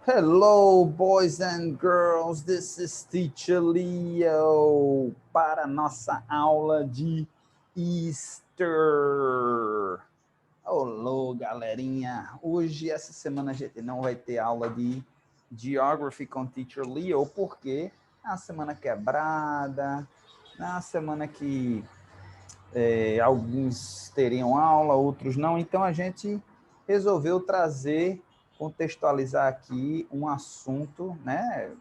Hello, boys and girls. This is Teacher Leo para nossa aula de Easter. Olá, galerinha. Hoje, essa semana, a gente não vai ter aula de Geography com Teacher Leo, porque é uma semana quebrada, é uma semana que alguns teriam aula, outros não. Então, a gente resolveu contextualizar aqui um assunto, né,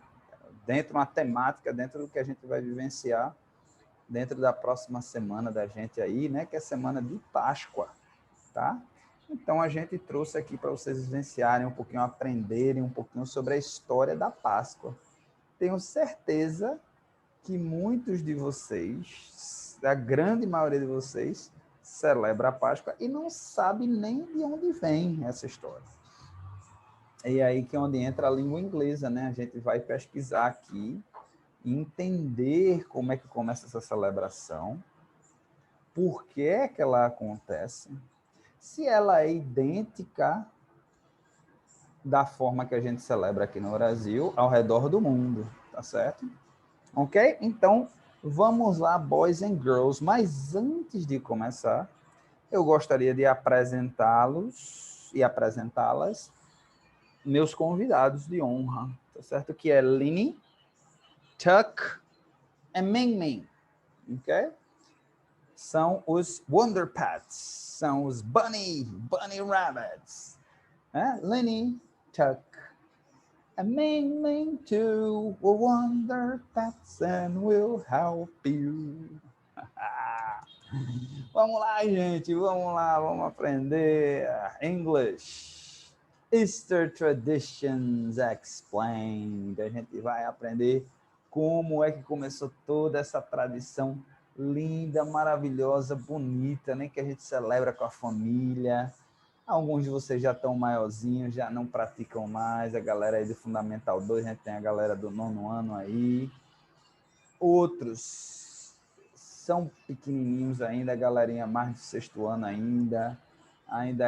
dentro de uma temática, dentro do que a gente vai vivenciar dentro da próxima semana da gente aí, né, que é a semana de Páscoa, tá? Então, a gente trouxe aqui para vocês vivenciarem um pouquinho, aprenderem um pouquinho sobre a história da Páscoa. Tenho certeza que muitos de vocês, a grande maioria de vocês, celebra a Páscoa e não sabe nem de onde vem essa história. E aí que é onde entra a língua inglesa, né? A gente vai pesquisar aqui, entender como é que começa essa celebração, por que é que ela acontece, se ela é idêntica da forma que a gente celebra aqui no Brasil, ao redor do mundo, tá certo? Ok? Então, vamos lá, boys and girls. Mas antes de começar, eu gostaria de apresentá-los e apresentá-las, meus convidados de honra, tá certo? Que é Lini, Tuck e Ming Ming, ok? São os Wonder Pets, são os Bunny Rabbits. Lini, Tuck, and Ming Ming too will Wonder Pets and will help you. Vamos lá, gente, vamos lá, vamos aprender English. Easter Traditions Explained. A gente vai aprender como é que começou toda essa tradição linda, maravilhosa, bonita, né? Que a gente celebra com a família. Alguns de vocês já estão maiorzinhos, já não praticam mais. A galera aí do Fundamental 2, a gente tem a galera do 9º ano aí. Outros são pequenininhos ainda, a galerinha mais do 6º ano ainda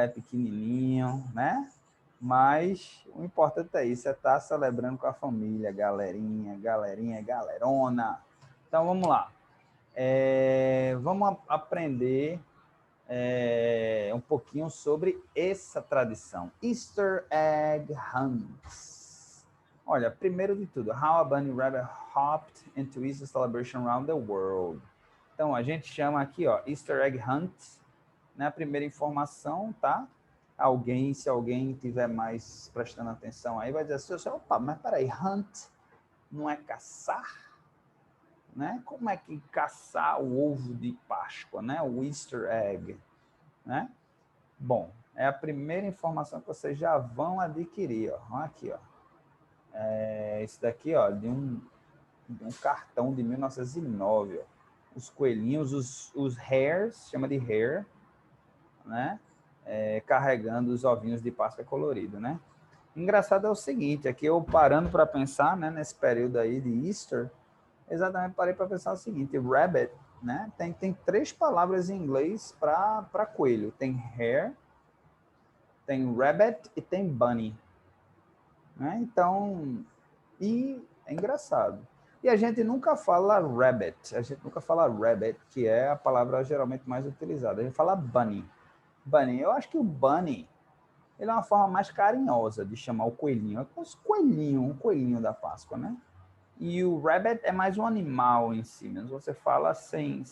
é pequenininho, né? Mas o importante é isso, é estar celebrando com a família, galerinha, galerona. Então, vamos lá. Vamos aprender um pouquinho sobre essa tradição. Easter Egg Hunts. Olha, primeiro de tudo, how a bunny rabbit hopped into Easter celebration around the world. Então, a gente chama aqui, ó, Easter Egg Hunt, né? A primeira informação, tá? Se alguém tiver mais prestando atenção aí, vai dizer assim, opa, mas peraí, hunt não é caçar? Né? Como é que caçar o ovo de Páscoa, né? O Easter Egg, né? Bom, é a primeira informação que vocês já vão adquirir, ó. Aqui, ó. Esse daqui, ó, de um cartão de 1909, ó. Os coelhinhos, os hares, chama de hare, né? Carregando os ovinhos de Páscoa colorido, né? Engraçado é o seguinte, aqui eu parando para pensar, né, nesse período aí de Easter, exatamente parei para pensar o seguinte, rabbit, né? Tem 3 palavras em inglês para coelho. Tem hare, tem rabbit e tem bunny. Né? Então, e é engraçado. E a gente nunca fala rabbit, que é a palavra geralmente mais utilizada. A gente fala bunny. Bunny, eu acho que o bunny, ele é uma forma mais carinhosa de chamar o coelhinho. É como um coelhinho da Páscoa, né? E o rabbit é mais um animal em si, mesmo você fala sem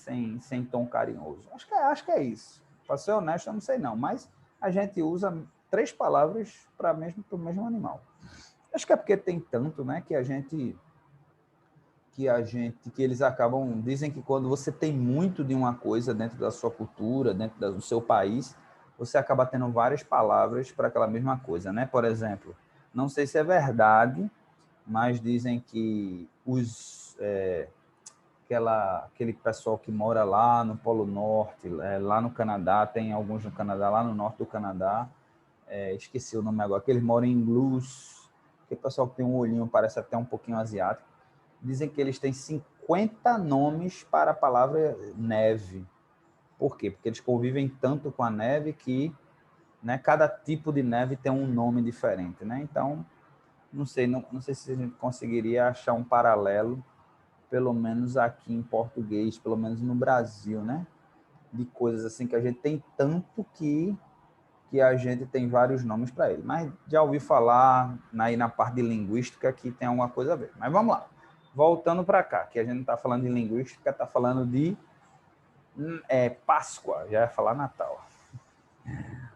tom carinhoso. Acho que é isso. Para ser honesto, eu não sei não, mas a gente usa 3 palavras para o mesmo animal. Acho que é porque tem tanto, né, que eles acabam, dizem que quando você tem muito de uma coisa dentro da sua cultura, dentro do seu país, você acaba tendo várias palavras para aquela mesma coisa, né? Por exemplo, não sei se é verdade, mas dizem que aquele pessoal que mora lá no Polo Norte, lá no Canadá, tem alguns no Canadá, lá no norte do Canadá, esqueci o nome agora, que eles moram em Luz, aquele pessoal que tem um olhinho, parece até um pouquinho asiático, dizem que eles têm 50 nomes para a palavra neve. Por quê? Porque eles convivem tanto com a neve que, né, cada tipo de neve tem um nome diferente, né? Então, Não sei, não sei se a gente conseguiria achar um paralelo, pelo menos aqui em português, pelo menos no Brasil, né? De coisas assim que a gente tem tanto que a gente tem vários nomes para ele. Mas já ouvi falar aí na parte de linguística que tem alguma coisa a ver. Mas vamos lá. Voltando para cá, que a gente não está falando de linguística, está falando de Páscoa, já ia falar Natal.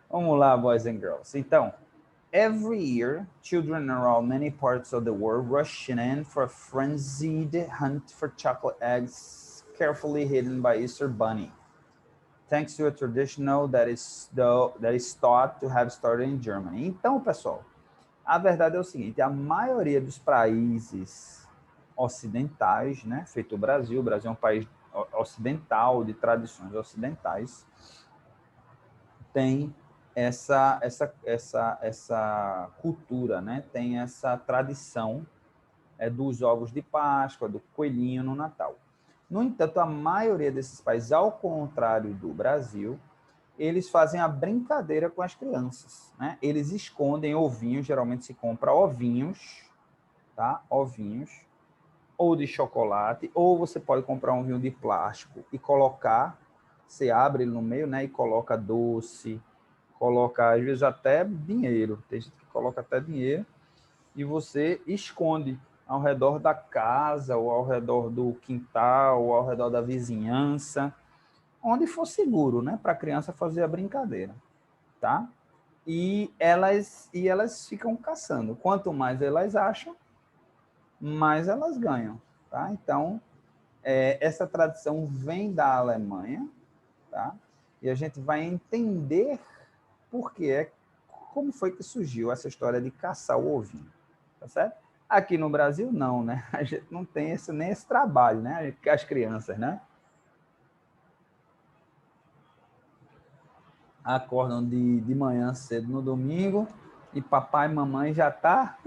Vamos lá, boys and girls. Então, every year, children around many parts of the world rush in for a frenzied hunt for chocolate eggs carefully hidden by Easter Bunny, thanks to a traditional that is thought to have started in Germany. Então, pessoal, a verdade é o seguinte, a maioria dos países ocidentais, né, feito o Brasil é um país ocidental, de tradições ocidentais, tem essa cultura, né? Tem essa tradição dos ovos de Páscoa, do coelhinho no Natal. No entanto, a maioria desses países, ao contrário do Brasil, eles fazem a brincadeira com as crianças, né? Eles escondem ovinhos, geralmente se compra ovinhos, tá? Ovinhos, ou de chocolate, ou você pode comprar um ovinho de plástico e colocar, você abre ele no meio, né? E coloca doce, coloca, às vezes, até dinheiro. Tem gente que coloca até dinheiro e você esconde ao redor da casa, ou ao redor do quintal, ou ao redor da vizinhança, onde for seguro, né? Para a criança fazer a brincadeira, tá? E elas ficam caçando. Quanto mais elas acham, mais elas ganham, tá? Então, essa tradição vem da Alemanha, tá? E a gente vai entender por que como foi que surgiu essa história de caçar o ovinho, tá certo? Aqui no Brasil, não, né? A gente não tem nem esse trabalho, né? As crianças, né? Acordam de manhã cedo no domingo e papai e mamãe já tá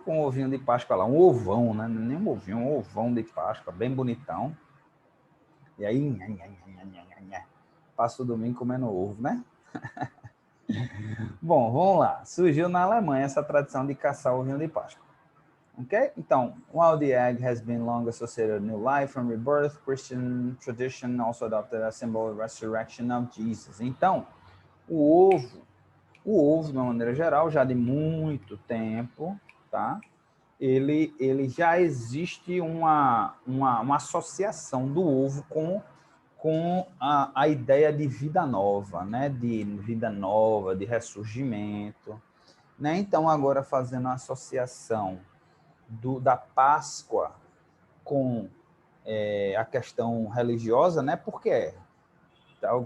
com um ovinho de Páscoa lá, um ovão, né? Nem um ovinho, um ovão de Páscoa, bem bonitão. E aí, passa o domingo comendo ovo, né? Bom, vamos lá. Surgiu na Alemanha essa tradição de caçar o ovinho de Páscoa. Ok? Então, while the egg has been long associated with new life and rebirth, Christian tradition also adopted a symbol of resurrection of Jesus. Então, o ovo, de uma maneira geral, já de muito tempo, tá? Ele já existe uma associação do ovo com a ideia de vida nova, né? De vida nova, de ressurgimento, né? Então, agora fazendo a associação da Páscoa com a questão religiosa, né? Por quê?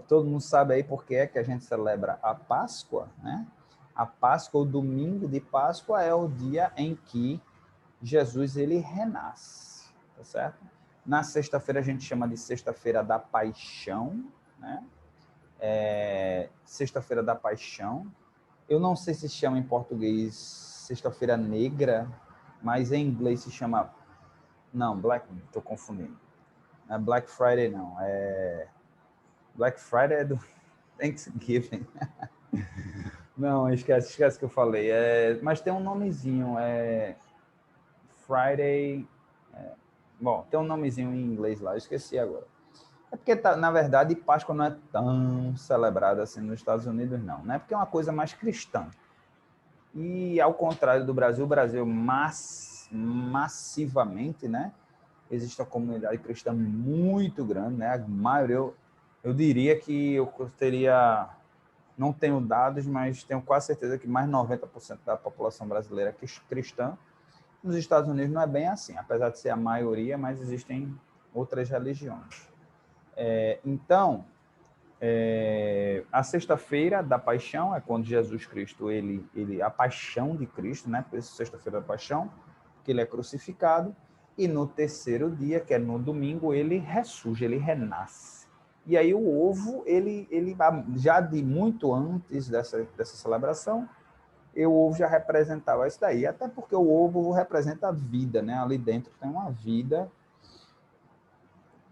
Todo mundo sabe aí por que é que a gente celebra a Páscoa, né? A Páscoa, o domingo de Páscoa, é o dia em que Jesus ele renasce, tá certo? Na sexta-feira a gente chama de Sexta-feira da Paixão, né? Sexta-feira da Paixão. Eu não sei se chama em português Sexta-feira Negra, mas em inglês se chama... Não, estou confundindo. Não é Black Friday, não. Black Friday é do Thanksgiving. Não, esquece que eu falei. Mas tem um nomezinho, Friday... Bom, tem um nomezinho em inglês lá, eu esqueci agora. É porque, na verdade, Páscoa não é tão celebrada assim nos Estados Unidos, não, né? Porque é uma coisa mais cristã. E, ao contrário do Brasil, o Brasil massivamente, né? Existe uma comunidade cristã muito grande, né? A maioria, eu diria que eu teria... Não tenho dados, mas tenho quase certeza que mais de 90% da população brasileira é cristã. Nos Estados Unidos não é bem assim, apesar de ser a maioria, mas existem outras religiões. Então, a sexta-feira da paixão é quando Jesus Cristo, a paixão de Cristo, né? Por isso sexta-feira da paixão, que ele é crucificado, e no terceiro dia, que é no domingo, ele ressurge, ele renasce. E aí o ovo, ele já de muito antes dessa celebração, o ovo já representava isso daí, até porque o ovo representa a vida, né? Ali dentro tem uma vida,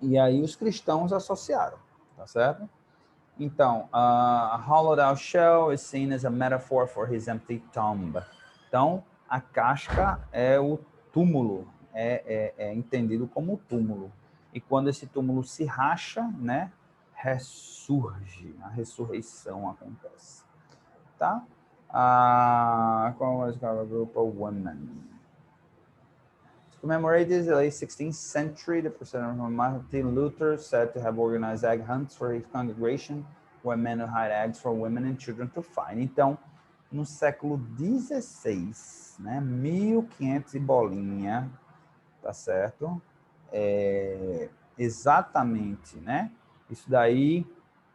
e aí os cristãos associaram, tá certo? Então, a hollowed out shell is seen as a metaphor for his empty tomb. Então, A casca é o túmulo, é entendido como túmulo. E quando esse túmulo se racha, né, ressurge, a ressurreição acontece. Tá? Qual was the group of women? To commemorate this, in the late 16th century, the president Martin Luther said to have organized egg hunts for his congregation, where men would hide eggs for women and children to find. Então, no século XVI, né, 1500 e bolinha, tá certo? Exatamente, né? Isso daí,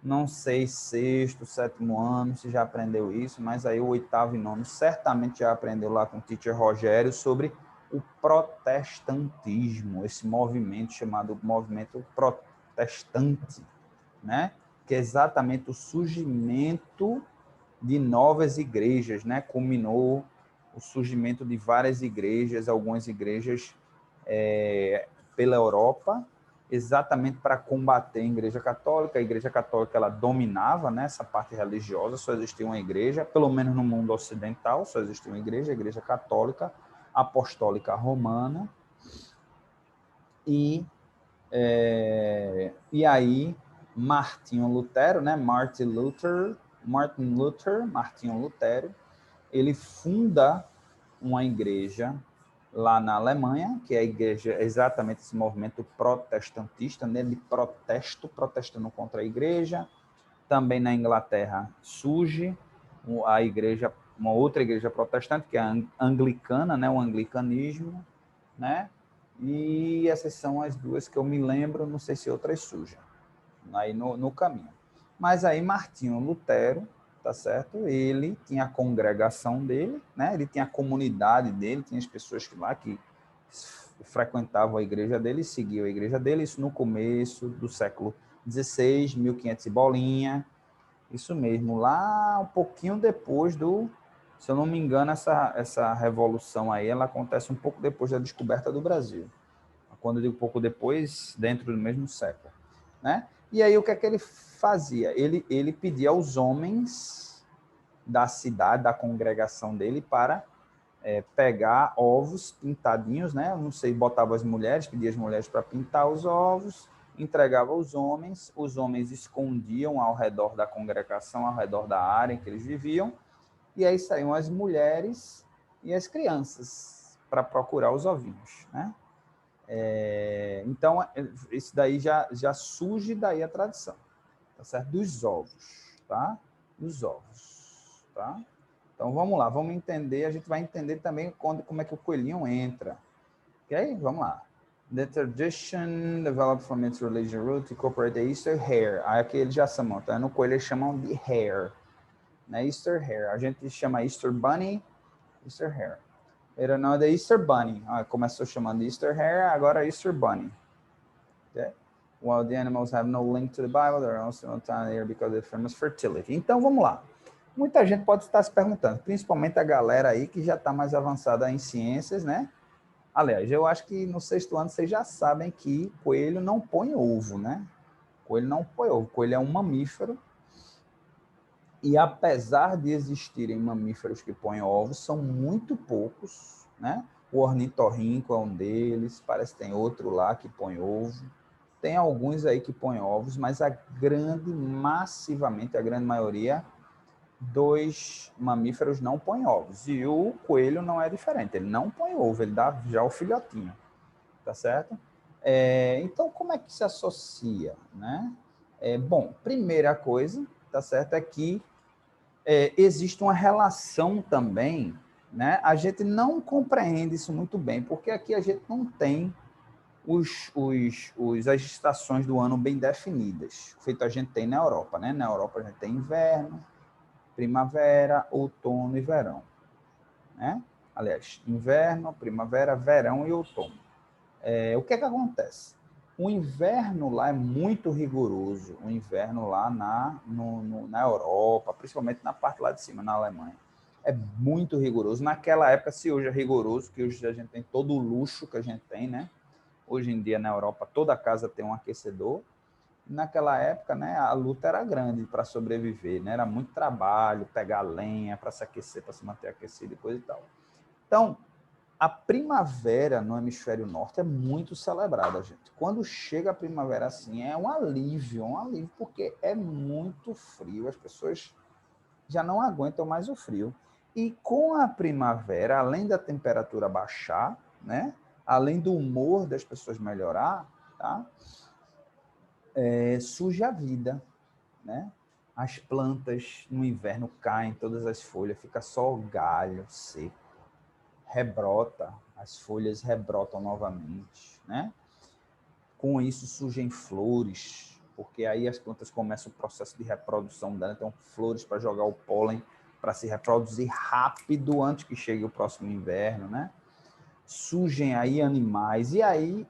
não sei, sexto, sétimo ano, se já aprendeu isso, mas aí o oitavo e nono certamente já aprendeu lá com o teacher Rogério sobre o protestantismo, esse movimento chamado movimento protestante, né? Que é exatamente o surgimento de novas igrejas, né? Culminou o surgimento de várias igrejas, algumas igrejas pela Europa, exatamente para combater a Igreja Católica. A Igreja Católica ela dominava, né, essa parte religiosa, só existia uma igreja, pelo menos no mundo ocidental, só existia uma igreja, a Igreja Católica Apostólica Romana. E aí Martinho Lutero, né, Martin Lutero, Martinho Lutero, ele funda uma igreja lá na Alemanha, que é a igreja, exatamente esse movimento protestantista, né, de protestando contra a igreja. Também na Inglaterra surge a igreja, uma outra igreja protestante, que é a anglicana, né, o anglicanismo, né? E essas são as duas que eu me lembro, não sei se outras surgem aí no caminho. Mas aí Martinho Lutero, tá certo? Ele tinha a congregação dele, né? Ele tinha a comunidade dele, tinha as pessoas que frequentavam a igreja dele, seguiam a igreja dele, isso no começo do século XVI, 1500 e bolinha, isso mesmo, lá um pouquinho depois se eu não me engano, essa revolução aí, ela acontece um pouco depois da descoberta do Brasil. Quando eu digo pouco depois, dentro do mesmo século, né? E aí o que é que ele fazia? Ele pedia aos homens da cidade, da congregação dele, para pegar ovos pintadinhos, né? Eu não sei, botava as mulheres, pedia as mulheres para pintar os ovos, entregava aos homens, os homens escondiam ao redor da congregação, ao redor da área em que eles viviam, e aí saíam as mulheres e as crianças para procurar os ovinhos, né? Então, isso daí já surge daí a tradição, tá certo? Dos ovos, tá? Dos ovos, tá? Então, vamos lá, vamos entender, a gente vai entender também como é que o coelhinho entra, ok? Vamos lá. The tradition developed from its religious root to incorporate the Easter hare. Aí aqui eles já chamam, tá? No coelho eles chamam de hare, né? Easter hare. A gente chama Easter bunny, Easter hare. Era não the Easter bunny. Começou chamando Easter hare, agora Easter bunny. Okay? While the animals have no link to the Bible, they're also not here because of famous fertility. Então, vamos lá. Muita gente pode estar se perguntando, principalmente a galera aí que já está mais avançada em ciências, né? Aliás, eu acho que no sexto ano vocês já sabem que coelho não põe ovo, né? Coelho não põe ovo. Coelho é um mamífero. E apesar de existirem mamíferos que põem ovos, são muito poucos, né? O ornitorrinco é um deles, parece que tem outro lá que põe ovo. Tem alguns aí que põem ovos, mas massivamente, a grande maioria dos mamíferos não põem ovos. E o coelho não é diferente, ele não põe ovo, ele dá já o filhotinho, tá certo? Então, como é que se associa, né? Bom, primeira coisa, tá certo, é que existe uma relação também, né? A gente não compreende isso muito bem, porque aqui a gente não tem as estações do ano bem definidas, feito a gente tem na Europa, né? Na Europa a gente tem inverno, primavera, outono e verão, né? Aliás, inverno, primavera, verão e outono. O que é que acontece? O inverno lá é muito rigoroso, o inverno lá na Europa, principalmente na parte lá de cima, na Alemanha, é muito rigoroso. Naquela época, se hoje é rigoroso, que hoje a gente tem todo o luxo que a gente tem, né? Hoje em dia, na Europa, toda casa tem um aquecedor. Naquela época, né, a luta era grande para sobreviver, né? Era muito trabalho, pegar lenha para se aquecer, para se manter aquecido e coisa e tal. Então, a primavera no hemisfério norte é muito celebrada, gente. Quando chega a primavera assim, é um alívio, porque é muito frio, as pessoas já não aguentam mais o frio. E com a primavera, além da temperatura baixar, né? Além do humor das pessoas melhorar, tá? Surge a vida, né? As plantas no inverno caem, todas as folhas, fica só o galho seco, rebrota, as folhas rebrotam novamente, né? Com isso surgem flores, porque aí as plantas começam o processo de reprodução dela, então flores para jogar o pólen para se reproduzir rápido antes que chegue o próximo inverno, né? Surgem aí animais, e aí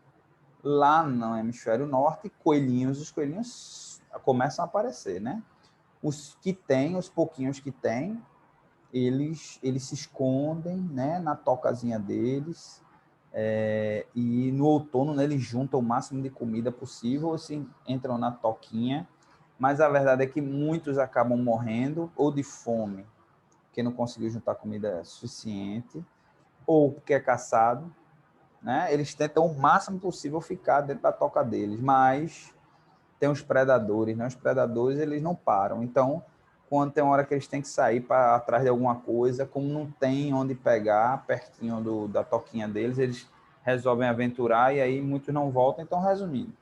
lá no hemisfério norte, os coelhinhos começam a aparecer, né? Os que têm, os pouquinhos que têm, eles se escondem, né, na tocazinha deles, e no outono, né, eles juntam o máximo de comida possível, assim, entram na toquinha, mas a verdade é que muitos acabam morrendo, ou de fome, porque não conseguiu juntar comida suficiente, ou porque é caçado, né? Eles tentam o máximo possível ficar dentro da toca deles, mas tem os predadores, né? Os predadores, eles não param. Então, quando tem uma hora que eles têm que sair para atrás de alguma coisa, como não tem onde pegar pertinho da toquinha deles, eles resolvem aventurar e aí muitos não voltam. Então, resumindo,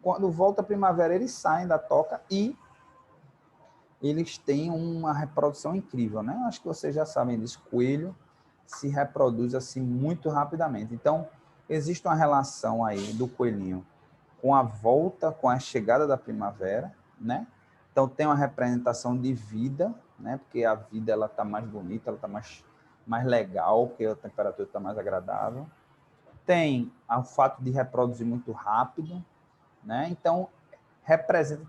quando volta a primavera, eles saem da toca e eles têm uma reprodução incrível, né? Acho que vocês já sabem disso. Coelho se reproduz assim muito rapidamente. Então, existe uma relação aí do coelhinho com a volta, com a chegada da primavera, né? Então tem uma representação de vida, né? Porque a vida ela tá mais bonita, ela tá mais legal, porque a temperatura está mais agradável. Tem o fato de reproduzir muito rápido, né? Então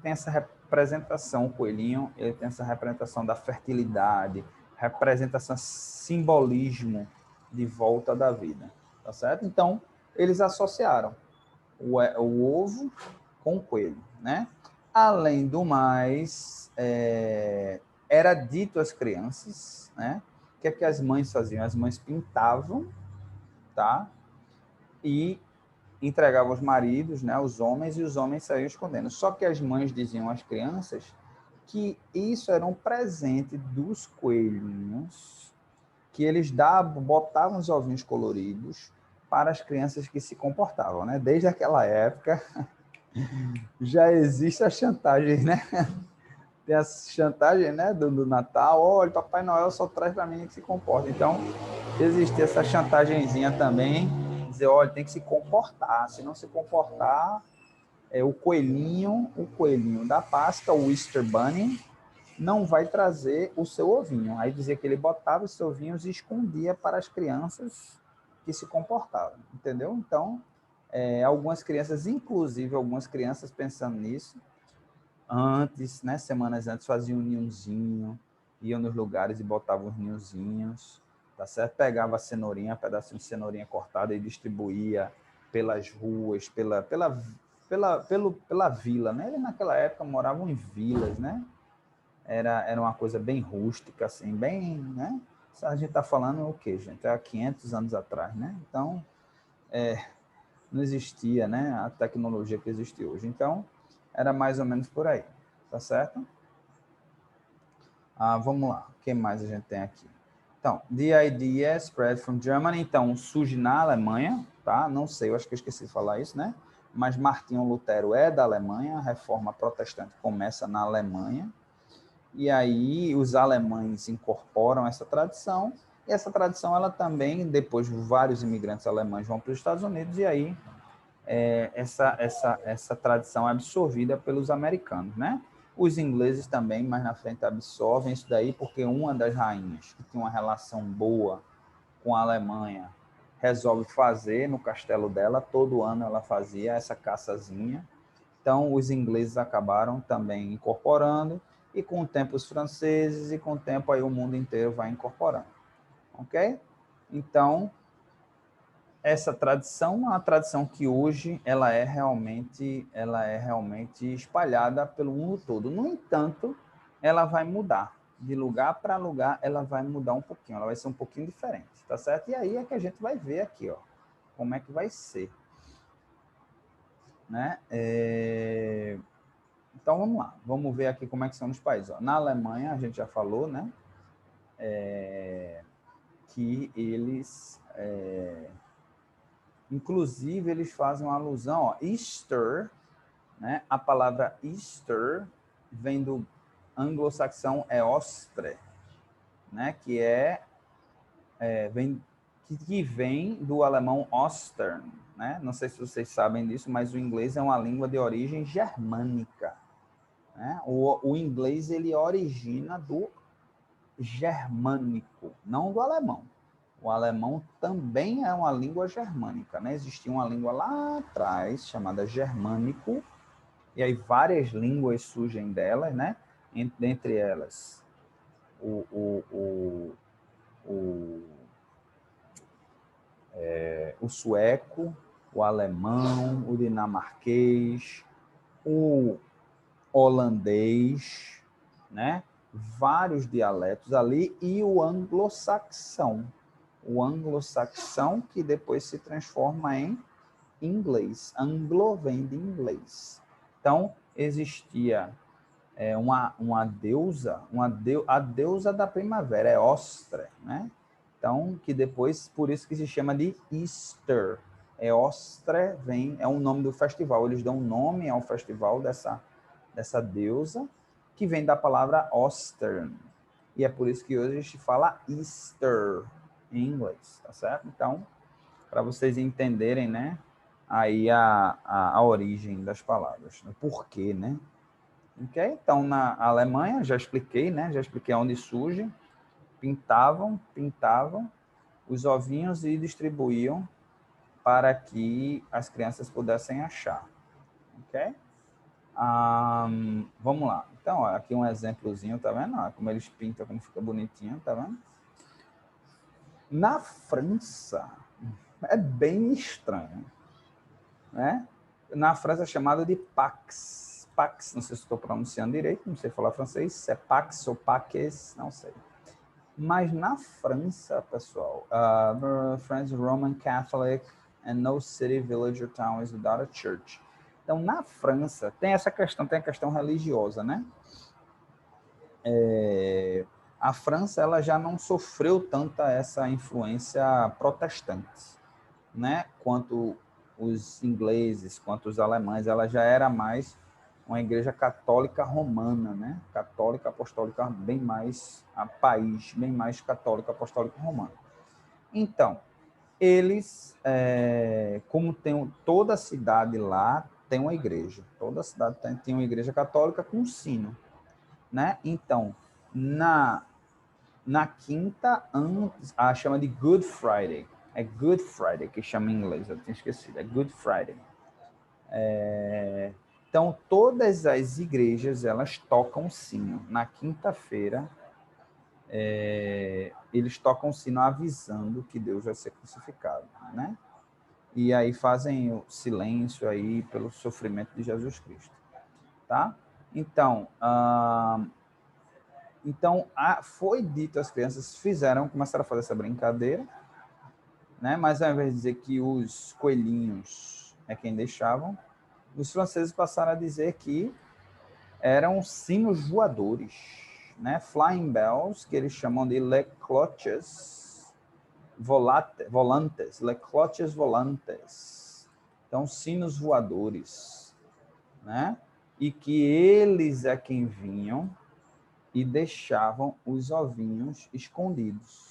tem essa representação, o coelhinho, ele tem essa representação da fertilidade, representação, simbolismo de volta da vida, tá certo? Então eles associaram o ovo com o coelho, né? Além do mais, era dito às crianças, né? O que é que as mães faziam? As mães pintavam, tá? E entregavam aos maridos, né? Os homens, e os homens saíam escondendo. Só que as mães diziam às crianças que isso era um presente dos coelhinhos, que eles botavam os ovinhos coloridos para as crianças que se comportavam, né? Desde aquela época já existe a chantagem, né? Tem a chantagem, né, do Natal. Olha, Papai Noel só traz para mim que se comporta. Então, existe essa chantagemzinha também, dizer, olha, tem que se comportar. Se não se comportar, o coelhinho da Páscoa, o Easter Bunny, não vai trazer o seu ovinho. Aí dizia que ele botava os seus ovinhos e escondia para as crianças que se comportavam, entendeu? Então, algumas crianças, inclusive algumas crianças pensando nisso, antes, né, semanas antes, faziam um ninhozinho, iam nos lugares e botavam os ninhozinhos, tá certo? Pegava a cenourinha, pedacinho de cenourinha cortada e distribuía pelas ruas, pela vila, né? Eles naquela época moravam em vilas, né? Era uma coisa bem rústica, assim, bem, né? A gente está falando o quê, gente? Há 500 anos atrás, né? Então, não existia, né, a tecnologia que existe hoje. Então, era mais ou menos por aí, tá certo? Vamos lá, o que mais a gente tem aqui? Então, the idea spread from Germany, então, surge na Alemanha, tá? Não sei, eu acho que eu esqueci de falar isso, né? Mas Martinho Lutero é da Alemanha, a reforma protestante começa na Alemanha, e aí os alemães incorporam essa tradição, e essa tradição, ela também, depois vários imigrantes alemães vão para os Estados Unidos, e aí essa tradição é absorvida pelos americanos, né? Os ingleses também, mais na frente, absorvem isso daí, porque uma das rainhas, que tinha uma relação boa com a Alemanha, resolve fazer no castelo dela, todo ano ela fazia essa caçazinha. Então, os ingleses acabaram também incorporando, e com o tempo os franceses, e com o tempo aí o mundo inteiro vai incorporando. Ok? Então, essa tradição é uma tradição que hoje ela é realmente espalhada pelo mundo todo. No entanto, ela vai mudar, de lugar para lugar, ela vai mudar um pouquinho, ela vai ser um pouquinho diferente, tá certo? E aí é que a gente vai ver aqui, ó, como é que vai ser, né? Então, vamos lá. Vamos ver aqui como é que são nos países. Ó. Na Alemanha, a gente já falou, né? Que eles... inclusive, eles fazem uma alusão, ó, Easter, né? A palavra Easter vem do anglo-saxão Ostre, né? Que vem do alemão Ostern, né? Não sei se vocês sabem disso, mas o inglês é uma língua de origem germânica, né? O inglês ele origina do germânico, não do alemão. O alemão também é uma língua germânica, né? Existia uma língua lá atrás chamada germânico, e aí várias línguas surgem delas, né? Dentre elas o sueco, o alemão, o dinamarquês, o holandês, né? Vários dialetos ali, e o anglo-saxão. O anglo-saxão que depois se transforma em inglês. Anglo vem de inglês. Então, existia uma deusa, a deusa da primavera, é Ostre, né? Então, que depois, por isso que se chama de Easter. Ostre é o nome do festival. Eles dão um nome ao festival dessa deusa, que vem da palavra Ostern. E é por isso que hoje a gente fala Easter em inglês, tá certo? Então, para vocês entenderem, né, aí a origem das palavras, o porquê, né? Ok? Então, na Alemanha, já expliquei, né? Já expliquei onde surge. Pintavam os ovinhos e distribuíam para que as crianças pudessem achar. Ok? Vamos lá. Então, ó, aqui um exemplozinho, tá vendo? Ó, como eles pintam, como fica bonitinho, tá vendo? Na França, é bem estranho, né? Na França é chamado de Pax. Pax, não sei se estou pronunciando direito, não sei falar francês, se é Pax ou Paques, não sei. Mas na França, pessoal, France Roman Catholic and no city, village or town is without a church. Então, na França, tem essa questão, tem a questão religiosa, né? A França, ela já não sofreu tanta essa influência protestante, né? Quanto os ingleses, quanto os alemães, ela já era mais uma igreja católica romana, né? Católica apostólica, bem mais a país, bem mais católico apostólico romano. Então, eles, como tem toda a cidade lá tem uma igreja, toda a cidade tem uma igreja católica com sino, né? Então, na quinta, a chama de Good Friday. É Good Friday que chama em inglês, eu tinha esquecido. É Good Friday. Então, todas as igrejas, elas tocam sino. Na quinta-feira, eles tocam sino avisando que Deus vai ser crucificado, né? E aí fazem o silêncio aí pelo sofrimento de Jesus Cristo, tá? Então, foi dito às crianças, começaram a fazer essa brincadeira, né? Mas ao invés de dizer que os coelhinhos é quem deixavam, os franceses passaram a dizer que eram sinos voadores, né? Flying bells, que eles chamam de le cloches volantes, le cloches volantes. Então, sinos voadores, né? E que eles é quem vinham e deixavam os ovinhos escondidos.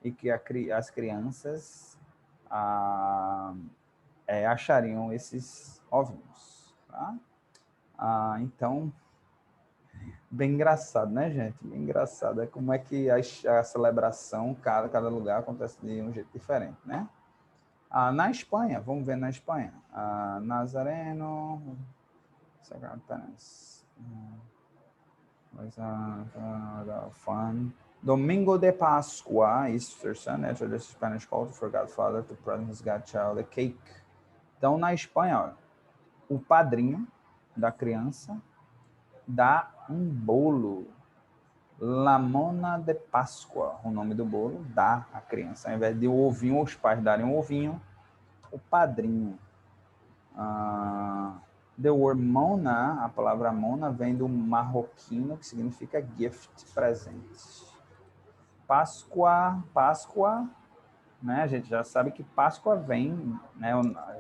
E que as crianças achariam esses ovinhos. Tá? Então, bem engraçado, né, gente? Bem engraçado. É como é que a celebração, cada lugar acontece de um jeito diferente, né? Na Espanha, vamos ver na Espanha. Nazareno, fun. Domingo de Páscoa, Easter Sunday, the Spanish call for Godfather to present his godchild a cake. Então, na Espanha, ó, o padrinho da criança dá um bolo La Mona de Páscoa, o nome do bolo, dá a criança. Ao invés de o ovinho, os pais darem um ovinho, o padrinho. The word Mona, a palavra Mona, vem do marroquino, que significa gift, presente. Páscoa, né? A gente já sabe que Páscoa vem, né,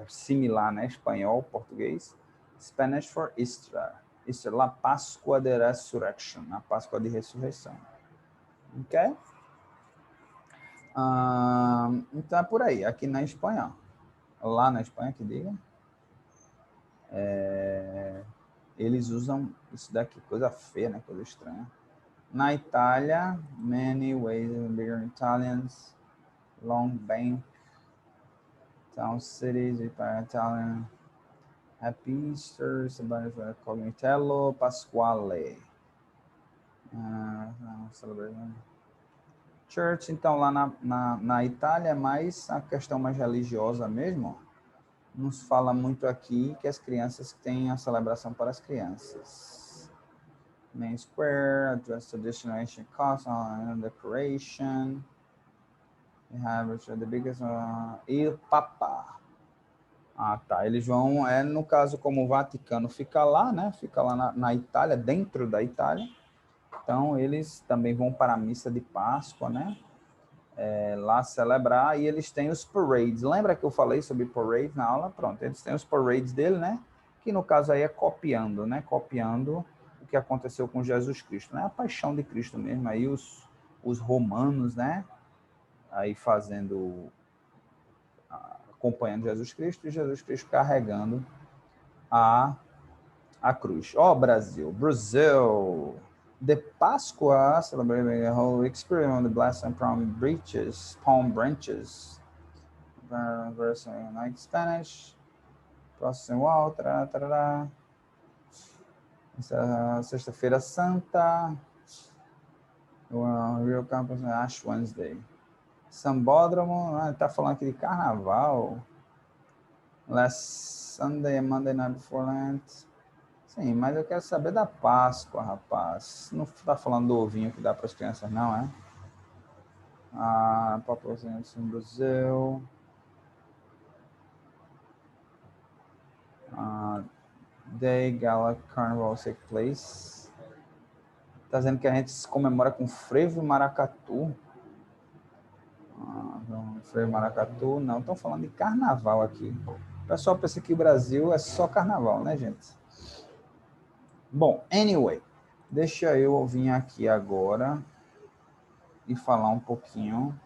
similar, né, espanhol, português. Spanish for Easter. Easter, la Páscoa de Resurrection, a Páscoa de ressurreição. Ok? Então é por aí, aqui na Espanha. Lá na Espanha, que diga. Eles usam isso daqui, coisa feia, né? Coisa estranha. Na Itália, many ways of bigger Italians, long bank, town cities, Italian, Happy Easter, Cognitello, Pasquale. Celebration. Church, então, lá na Itália, é mais a questão mais religiosa mesmo. Nos fala muito aqui que as crianças têm a celebração para as crianças. Main Square, address traditional ancient costume, decoration. We have the biggest... e o Papa. Tá. Eles vão, no caso, como o Vaticano fica lá, né? Fica lá na Itália, dentro da Itália. Então, eles também vão para a missa de Páscoa, né? Lá celebrar, e eles têm os parades. Lembra que eu falei sobre parades na aula? Pronto, eles têm os parades dele, né? Que no caso aí é copiando, né? Copiando o que aconteceu com Jesus Cristo, né? A paixão de Cristo mesmo, aí os romanos, né? Aí acompanhando Jesus Cristo, e Jesus Cristo carregando a cruz. Brasil! The Pascua celebrating a whole experience on the blessed palm branches. Verse like Spanish. Próximo, Sexta-feira Santa. Rio Campus Ash Wednesday. Sambódromo, tá falando aqui de carnaval. Last Sunday, Monday night before Lent. Sim, mas eu quero saber da Páscoa, rapaz. Não tá falando do ovinho que dá para as crianças, não, é? População do Brasil. Day Gala Carnival take place. Tá dizendo que a gente se comemora com frevo e maracatu. Frevo e maracatu, não. Estão falando de carnaval aqui. O pessoal pensa que o Brasil é só carnaval, né, gente? Bom, anyway, deixa eu vir aqui agora e falar um pouquinho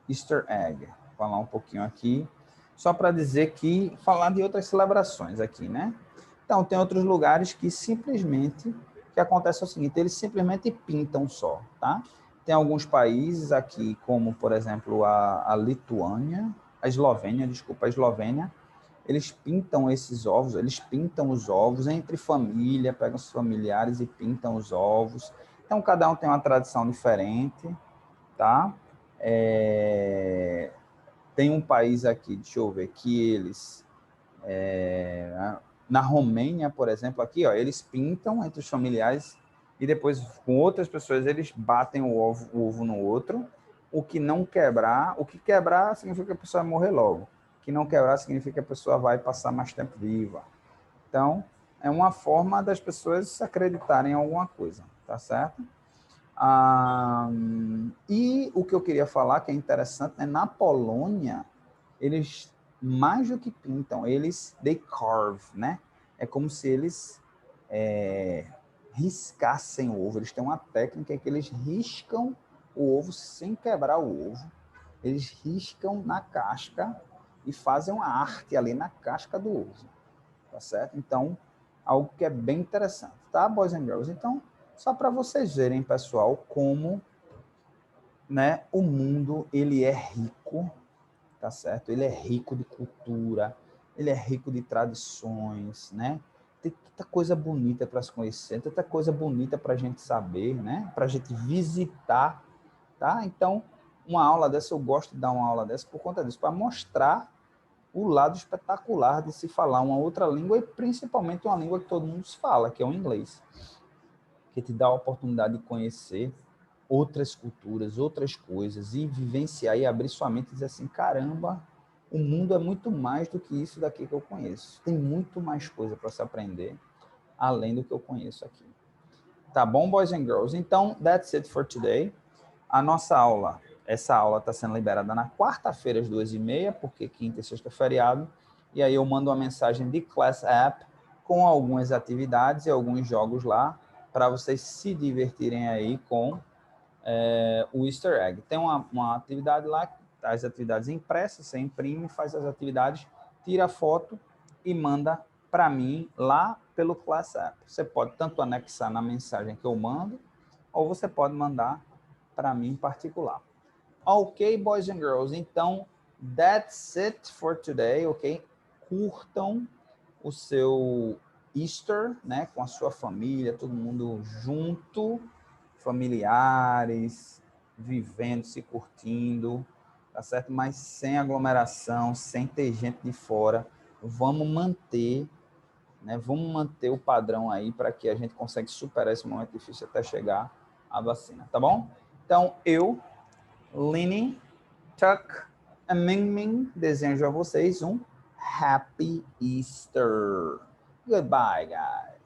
Easter egg. Falar um pouquinho aqui, só para dizer que falar de outras celebrações aqui, né? Então, tem outros lugares que simplesmente, que acontece o seguinte, eles simplesmente pintam só, tá? Tem alguns países aqui, como, por exemplo, a Lituânia, a Eslovênia, eles pintam esses ovos, eles pintam os ovos entre família, pegam os familiares e pintam os ovos. Então, cada um tem uma tradição diferente, tá? Tem um país aqui, deixa eu ver, que eles... na Romênia, por exemplo, aqui, ó, eles pintam entre os familiares e depois, com outras pessoas, eles batem o ovo no outro. O que quebrar significa que a pessoa vai morrer logo. O que não quebrar significa que a pessoa vai passar mais tempo viva. Então, é uma forma das pessoas acreditarem em alguma coisa, tá certo? E o que eu queria falar, que é interessante, né? Na Polônia, eles, mais do que pintam, they carve, né? É como se eles riscassem o ovo. Eles têm uma técnica que eles riscam o ovo sem quebrar o ovo. Eles riscam na casca e fazem uma arte ali na casca do ovo, tá certo? Então, algo que é bem interessante, tá, boys and girls? Então, só para vocês verem, pessoal, como, né, o mundo ele é rico, tá certo? Ele é rico de cultura, ele é rico de tradições, né? Tem tanta coisa bonita para se conhecer, tanta coisa bonita para a gente saber, né? Para a gente visitar, tá? Então, uma aula dessa, eu gosto de dar uma aula dessa por conta disso, para mostrar o lado espetacular de se falar uma outra língua e principalmente uma língua que todo mundo fala, que é o inglês. que te dá a oportunidade de conhecer outras culturas, outras coisas, e vivenciar e abrir sua mente e dizer assim, caramba, o mundo é muito mais do que isso daqui que eu conheço. Tem muito mais coisa para se aprender, além do que eu conheço aqui. Tá bom, boys and girls? Então, that's it for today. A nossa aula, essa aula está sendo liberada na quarta-feira às 2h30, porque quinta e sexta é feriado, e aí eu mando uma mensagem de Class App com algumas atividades e alguns jogos lá, para vocês se divertirem aí com o Easter Egg. Tem uma atividade lá, as atividades impressas, você imprime, faz as atividades, tira a foto e manda para mim lá pelo Class App. Você pode tanto anexar na mensagem que eu mando, ou você pode mandar para mim em particular. Ok, boys and girls, então, that's it for today, ok? Curtam o seu Easter, né, com a sua família, todo mundo junto, familiares, vivendo, se curtindo, tá certo? Mas sem aglomeração, sem ter gente de fora. Vamos manter, né? Vamos manter o padrão aí para que a gente consiga superar esse momento difícil até chegar a vacina, tá bom? Então, eu, Lini, Chuck e Ming Ming, desejo a vocês um Happy Easter. Goodbye, guys.